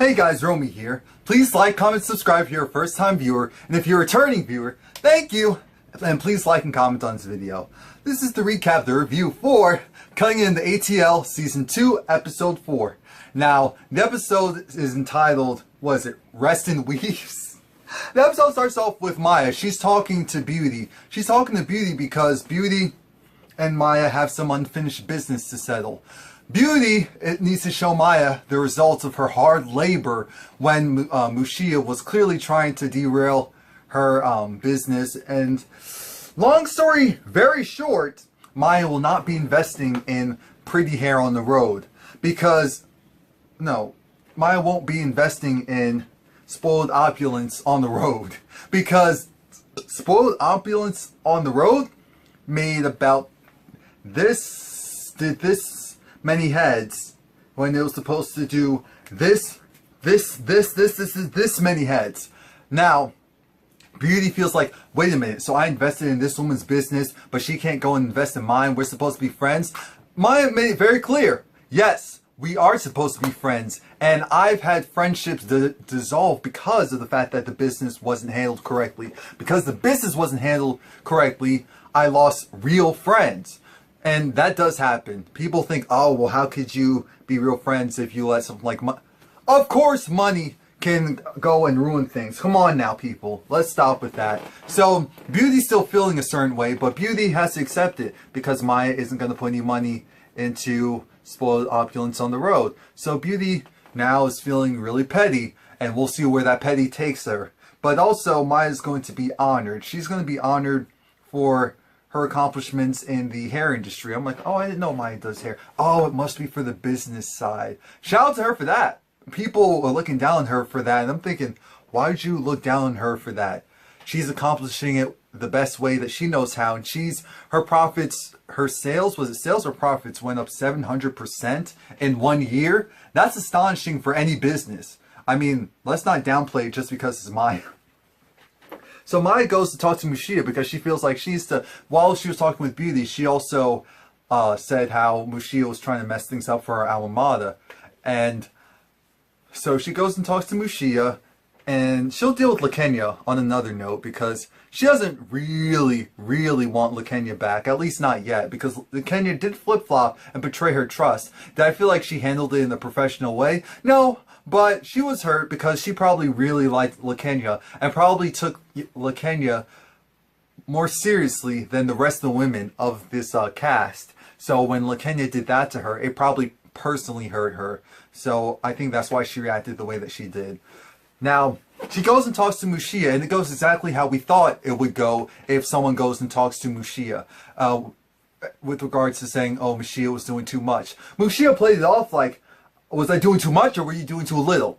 Hey guys, Romie here. Please like, comment, subscribe if you're a first time viewer, and if you're a returning viewer, thank you! And please like and comment on this video. This is to recap the review for Cutting in the ATL Season 2, Episode 4. Now, the episode is entitled, Rest in Weaves? The episode starts off with Maja. She's talking to Beauty. She's talking to Beauty because Beauty and Maja have some unfinished business to settle. Beauty needs to show Maja the results of her hard labor when Maja was clearly trying to derail her business. And long story very short, Maja will not be investing in pretty hair on the road because, no, Maja won't be investing in spoiled opulence on the road because spoiled opulence on the road made about this many heads when it was supposed to do this many heads. Now, Beauty feels like, wait a minute, so I invested in this woman's business, but she can't go and invest in mine. We're supposed to be friends. Maja made it very clear. Yes, we are supposed to be friends. And I've had friendships dissolve because of the fact that the business wasn't handled correctly. Because the business wasn't handled correctly, I lost real friends. And that does happen. People think, oh, well, how could you be real friends if you let something like money? Of course money can go and ruin things. Come on now, people. Let's stop with that. So, Beauty's still feeling a certain way, but Beauty has to accept it because Maja isn't going to put any money into spoiled opulence on the road. So, Beauty now is feeling really petty, and we'll see where that petty takes her. But also, Maja's going to be honored. She's going to be honored for her accomplishments in the hair industry. I'm like, oh, I didn't know Maja does hair. Oh, it must be for the business side. Shout out to her for that. People are looking down on her for that, and I'm thinking, why would you look down on her for that? She's accomplishing it the best way that she knows how, and her profits, her sales, was it sales or profits, went up 700% in 1 year? That's astonishing for any business. I mean, let's not downplay it just because it's Maja. So Maja goes to talk to Maja because she feels like while she was talking with Beauty, she also said how Maja was trying to mess things up for her alma mater. And so she goes and talks to Maja, and she'll deal with LaKenya on another note because she doesn't really want LaKenya back, at least not yet, because LaKenya did flip-flop and betray her trust. Did I feel like she handled it in a professional way? No. But she was hurt because she probably really liked LaKenya and probably took LaKenya more seriously than the rest of the women of this cast. So when LaKenya did that to her, it probably personally hurt her. So I think that's why she reacted the way that she did. Now, she goes and talks to Maja, and it goes exactly how we thought it would go if someone goes and talks to Maja. With regards to saying, oh, Maja was doing too much. Maja played it off like, was I doing too much or were you doing too little?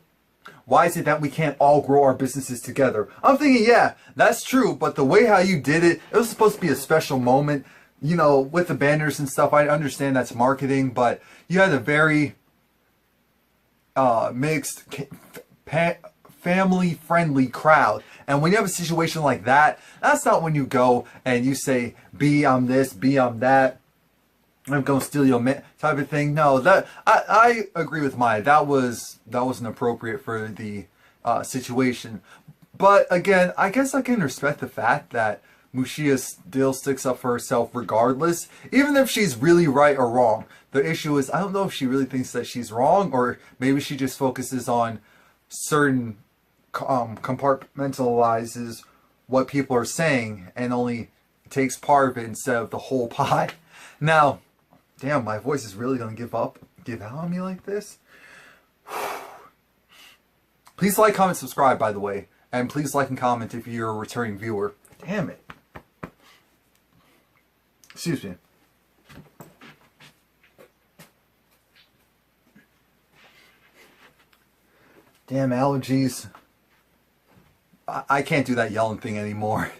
Why is it that we can't all grow our businesses together? I'm thinking, yeah, that's true, but the way how you did it, it was supposed to be a special moment. You know, with the banners and stuff, I understand that's marketing, but you had a very mixed, family-friendly crowd. And when you have a situation like that, that's not when you go and you say, B, I'm this, B, I'm that. I'm gonna steal your man type of thing. No, that I agree with Maja. That wasn't appropriate for the situation. But again, I guess I can respect the fact that Maja still sticks up for herself regardless, even if she's really right or wrong. The issue is, I don't know if she really thinks that she's wrong, or maybe she just focuses on certain compartmentalizes what people are saying and only takes part of it instead of the whole pie. Now, damn, my voice is really going to give out on me like this? Please like, comment, subscribe, by the way. And please like and comment if you're a returning viewer. Damn it. Excuse me. Damn allergies. I can't do that yelling thing anymore.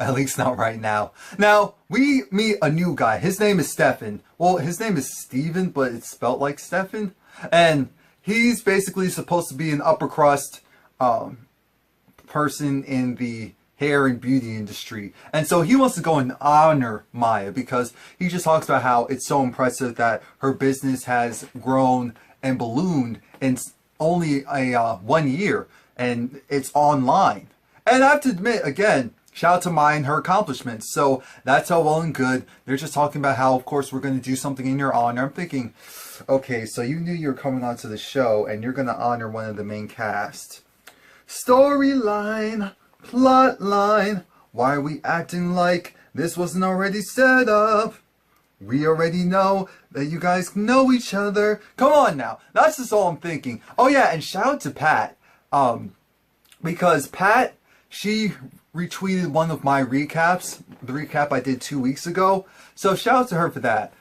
At least not right now. Now, we meet a new guy. His name is Stefan. Well, his name is Steven, but it's spelled like Stefan. And he's basically supposed to be an upper crust person in the hair and beauty industry. And so he wants to go and honor Maja because he just talks about how it's so impressive that her business has grown and ballooned only a 1 year, and it's online. And I have to admit, again, shout out to Maya and her accomplishments. So that's all well and good. They're just talking about how, of course, we're going to do something in your honor. I'm thinking, okay, so you knew you were coming onto the show, and you're going to honor one of the main cast. Storyline, plot line. Why are we acting like this wasn't already set up? We already know that you guys know each other. Come on now. That's just all I'm thinking. Oh yeah, and shout out to Pat. Because Pat, she retweeted one of my recaps, the recap I did 2 weeks ago. So shout out to her for that.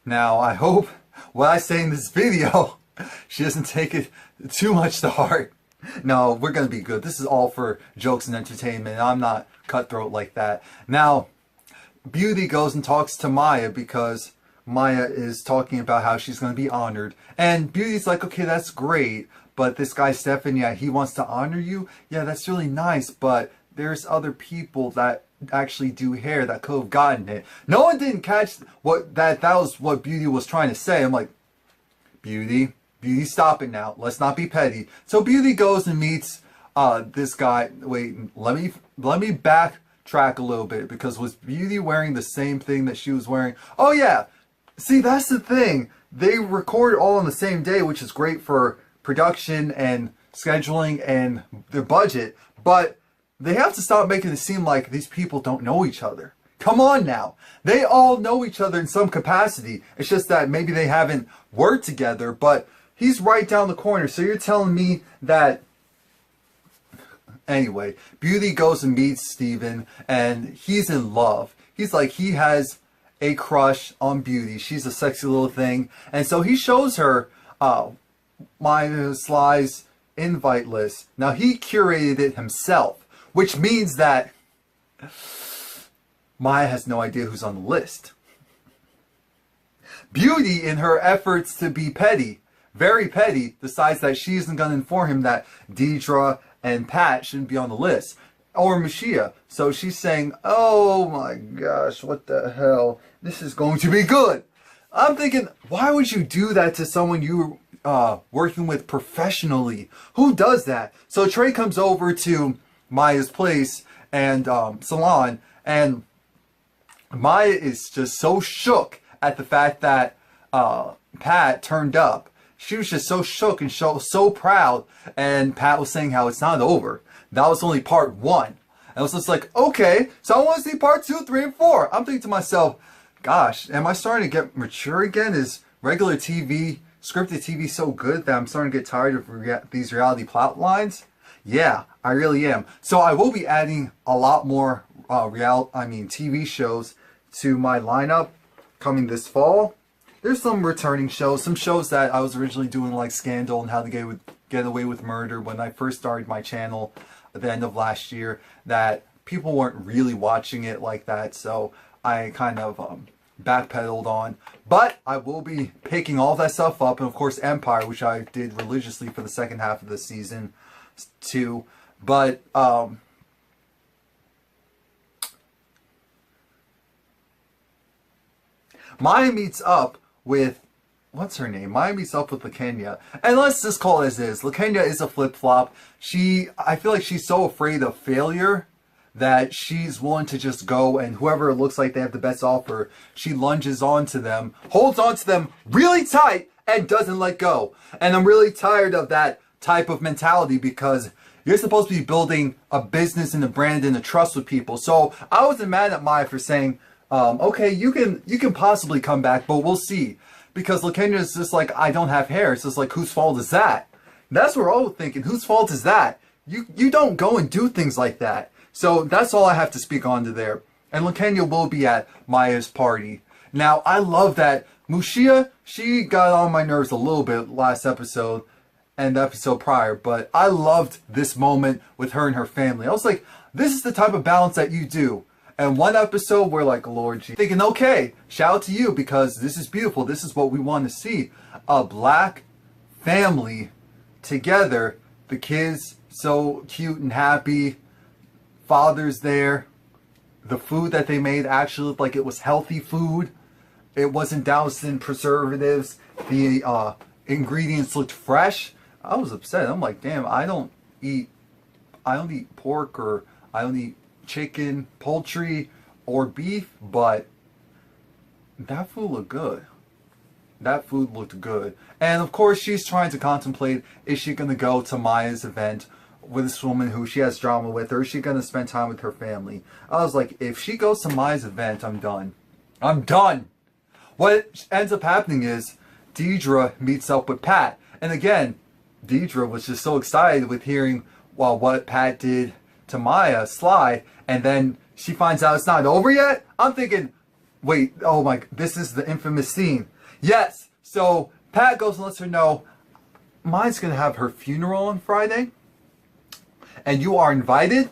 Now I hope what I say in this video, she doesn't take it too much to heart. No, we're going to be good. This is all for jokes and entertainment. I'm not cutthroat like that. Now, Beauty goes and talks to Maya because Maya is talking about how she's going to be honored. And Beauty's like, okay, that's great. But this guy, Stefan, yeah, he wants to honor you. Yeah, that's really nice. But there's other people that actually do hair that could have gotten it. No one didn't catch what that was what Beauty was trying to say. I'm like, Beauty, stop it now. Let's not be petty. So Beauty goes and meets this guy. Wait, let me backtrack a little bit, because was Beauty wearing the same thing that she was wearing? Oh yeah. See, that's the thing. They record all on the same day, which is great for production and scheduling and their budget, but they have to stop making it seem like these people don't know each other. Come on now. They all know each other in some capacity. It's just that maybe they haven't worked together, but he's right down the corner. So you're telling me that... Anyway, Beauty goes and meets Steven, and he's in love. He's like, he has a crush on Beauty. She's a sexy little thing. And so he shows her Maya Sly's invite list. Now, he curated it himself, which means that Maya has no idea who's on the list. Beauty, in her efforts to be petty, very petty, decides that she isn't going to inform him that Deidre and Pat shouldn't be on the list. Or Maja. So she's saying, oh my gosh, what the hell? This is going to be good. I'm thinking, why would you do that to someone you're working with professionally? Who does that? So Trey comes over to Maya's place and salon, and Maya is just so shook at the fact that Pat turned up. She was just so shook and so proud, and Pat was saying how it's not over. That was only part 1. And I was just like, okay, so I want to see part 2, 3, and 4. I'm thinking to myself, gosh, am I starting to get mature again? Is regular TV, scripted TV so good that I'm starting to get tired of these reality plot lines? Yeah, I really am. So I will be adding a lot more TV shows to my lineup coming this fall. There's some returning shows, some shows that I was originally doing, like Scandal and How to Get Away with Murder when I first started my channel at the end of last year, that people weren't really watching it like that, so I kind of backpedaled on. But I will be picking all that stuff up, and of course Empire, which I did religiously for the second half of the season too. But Maya meets up with, what's her name? Maya meets up with Lakenya. And let's just call it as is. Lakenya is a flip-flop. I feel like she's so afraid of failure that she's willing to just go, and whoever looks like they have the best offer, she lunges onto them, holds onto them really tight, and doesn't let go. And I'm really tired of that type of mentality, because you're supposed to be building a business and a brand and a trust with people. So I wasn't mad at Maya for saying, okay, you can possibly come back, but we'll see. Because Lakenya is just like, I don't have hair. It's just like, whose fault is that? That's what we're all thinking. Whose fault is that? You don't go and do things like that. So that's all I have to speak on to there. And Lakenya will be at Maya's party. Now, I love that Maja, she got on my nerves a little bit last episode and the episode prior, but I loved this moment with her and her family. I was like, this is the type of balance that you do. And one episode, we're like, Lord Jesus, thinking, okay, shout out to you, because this is beautiful. This is what we want to see. A black family together. The kids so cute and happy. Father's there. The food that they made actually looked like it was healthy food. It wasn't doused in preservatives. The ingredients looked fresh, I was upset. I'm like, damn, eat I don't eat pork, or I don't eat chicken, poultry, or beef, but that food looked good. That food looked good. And of course, she's trying to contemplate, is she going to go to Maya's event with this woman who she has drama with, or is she going to spend time with her family? I was like, if she goes to Maya's event, I'm done. I'm done. What ends up happening is Deidre meets up with Pat. And again, Deidre was just so excited with hearing, well, what Pat did to Maja, Sly, and then she finds out it's not over yet. I'm thinking, wait, oh my, this is the infamous scene. Yes, so Pat goes and lets her know, Maja's going to have her funeral on Friday, and you are invited.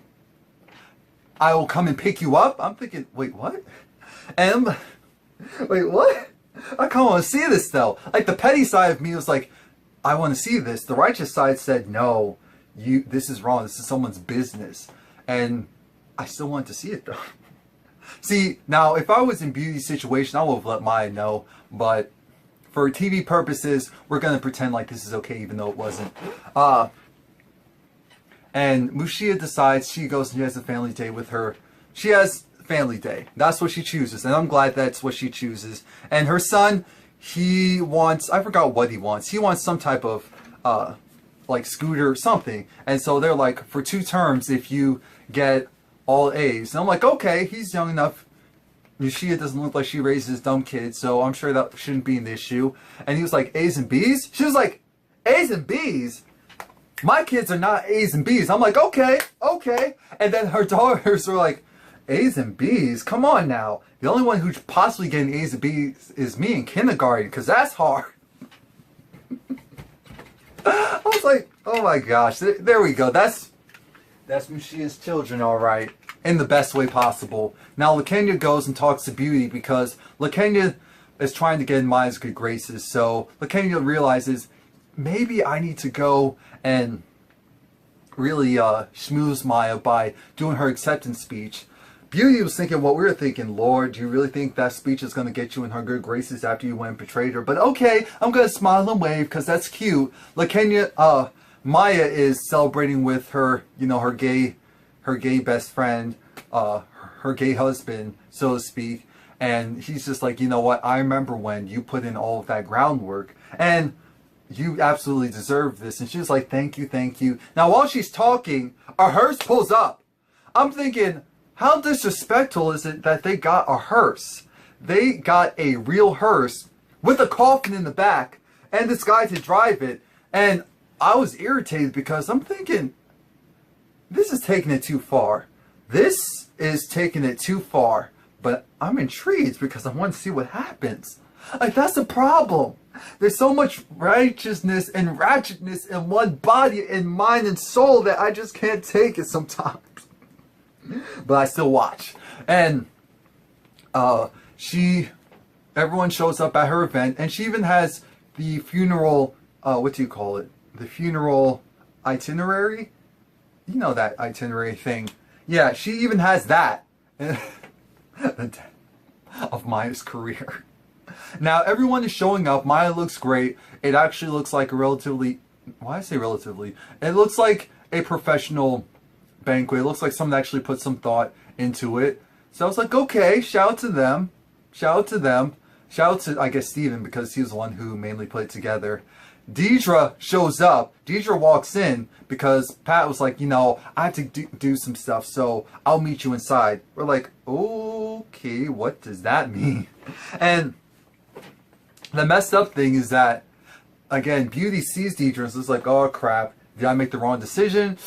I will come and pick you up. I'm thinking, wait, what? And wait, what? I kind of want to see this though. Like, the petty side of me was like, I want to see this. The righteous side said, no, this is wrong. This is someone's business. And I still wanted to see it though. See, now if I was in Beauty's situation, I would have let Maja know. But for TV purposes, we're going to pretend like this is okay, even though it wasn't. And Mushia decides she goes and she has a family day with her. She has family day. That's what she chooses. And I'm glad that's what she chooses. And her son, he wants, I forgot what he wants. He wants some type of, like, scooter or something. And so they're like, for 2 terms, if you get all A's. And I'm like, okay, he's young enough. Mushia doesn't look like she raises dumb kids, so I'm sure that shouldn't be an issue. And he was like, A's and B's? She was like, A's and B's? My kids are not A's and B's. I'm like, okay, okay. And then her daughters were like, A's and B's? Come on now. The only one who's possibly getting A's and B's is me in kindergarten, because that's hard. I was like, oh my gosh. There we go. That's Mushia's children, all right. In the best way possible. Now, LaKenya goes and talks to Beauty because LaKenya is trying to get in Maya's good graces. So LaKenya realizes, maybe I need to go and really schmooze Maja by doing her acceptance speech. Beauty was thinking what we were thinking. Lord, do you really think that speech is going to get you in her good graces after you went and betrayed her? But okay, I'm going to smile and wave because that's cute. LaKenya, Maja is celebrating with her, you know, her gay best friend, her gay husband, so to speak. And he's just like, you know what? I remember when you put in all of that groundwork. And you absolutely deserve this. And she was like, thank you, thank you. Now, while she's talking, a hearse pulls up. I'm thinking, how disrespectful is it that they got a hearse? They got a real hearse with a coffin in the back and this guy to drive it. And I was irritated because I'm thinking, this is taking it too far. This is taking it too far. But I'm intrigued because I want to see what happens. Like, that's the problem. There's so much righteousness and ratchetness in one body and mind and soul that I just can't take it sometimes. But I still watch. And everyone shows up at her event, and she even has the funeral, what do you call it? The funeral itinerary? You know that itinerary thing. Yeah, she even has that. Of Maya's career. Now, everyone is showing up. Maja looks great. It actually looks like a relatively... Why I say relatively? It looks like a professional banquet. It looks like someone actually put some thought into it. So I was like, okay, shout out to them. Shout out to them. Shout out to, I guess, Steven, because he was the one who mainly put it together. Deidre shows up. Deidre walks in because Pat was like, you know, I have to do some stuff, so I'll meet you inside. We're like, okay, what does that mean? And the messed up thing is that, again, Beauty sees Deidre and is like, oh crap, did I make the wrong decision?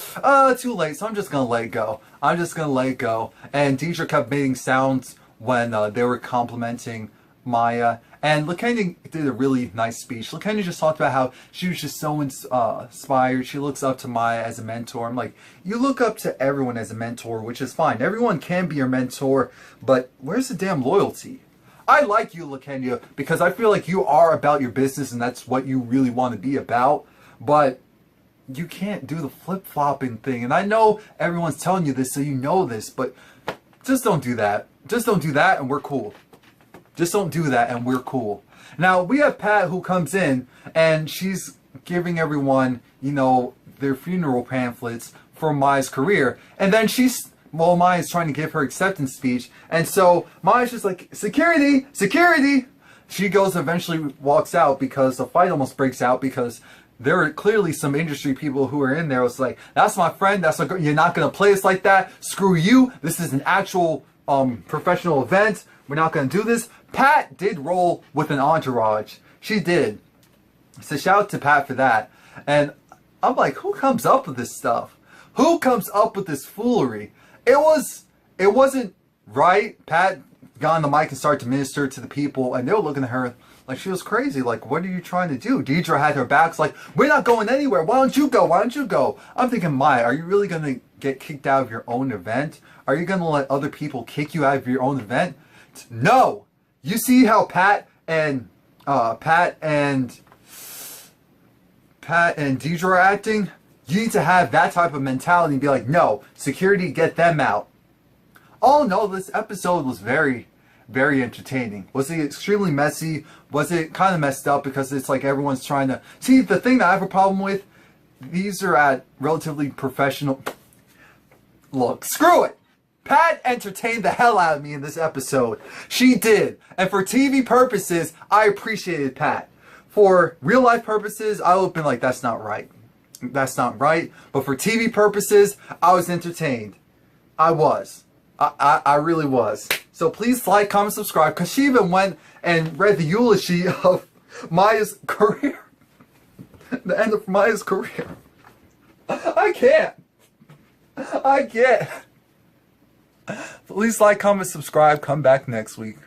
Too late, so I'm just going to let it go. I'm just going to let it go. And Deidre kept making sounds when they were complimenting Maja. And LaKenya did a really nice speech. LaKenya just talked about how she was just so inspired. She looks up to Maja as a mentor. I'm like, you look up to everyone as a mentor, which is fine. Everyone can be your mentor, but where's the damn loyalty? I like you, LaKenya, because I feel like you are about your business and that's what you really want to be about. But you can't do the flip-flopping thing. And I know everyone's telling you this, so you know this, but just don't do that. Just don't do that and we're cool. Just don't do that and we're cool. Now, we have Pat who comes in and she's giving everyone, you know, their funeral pamphlets for Maya's career. And then Maya's trying to give her acceptance speech. And so Maya's just like, security, security. She goes, eventually walks out because the fight almost breaks out because there are clearly some industry people who are in there. It's like, that's my friend. You're not going to play us like that. Screw you. This is an actual professional event. We're not going to do this. Pat did roll with an entourage. She did. So shout out to Pat for that. And I'm like, who comes up with this stuff? Who comes up with this foolery? It wasn't right. Pat got on the mic and started to minister to the people, and they were looking at her like she was crazy. Like, what are you trying to do? Deidre had her backs like, we're not going anywhere. Why don't you go? Why don't you go? I'm thinking, Maya, are you really going to get kicked out of your own event? Are you going to let other people kick you out of your own event? No. You see how Pat and Deidre are acting? You need to have that type of mentality and be like, no, security, get them out. All in all, this episode was very, very entertaining. Was it extremely messy? Was it kind of messed up because it's like everyone's trying to... See, the thing that I have a problem with, these are at relatively professional... Look, screw it! Pat entertained the hell out of me in this episode. She did. And for TV purposes, I appreciated Pat. For real life purposes, I would have been like, that's not right. That's not right. But for TV purposes, I was entertained. I was. I really was. So please like, comment, subscribe. Because she even went and read the eulogy of Maya's career. The end of Maya's career. I can't. Please like, comment, subscribe. Come back next week.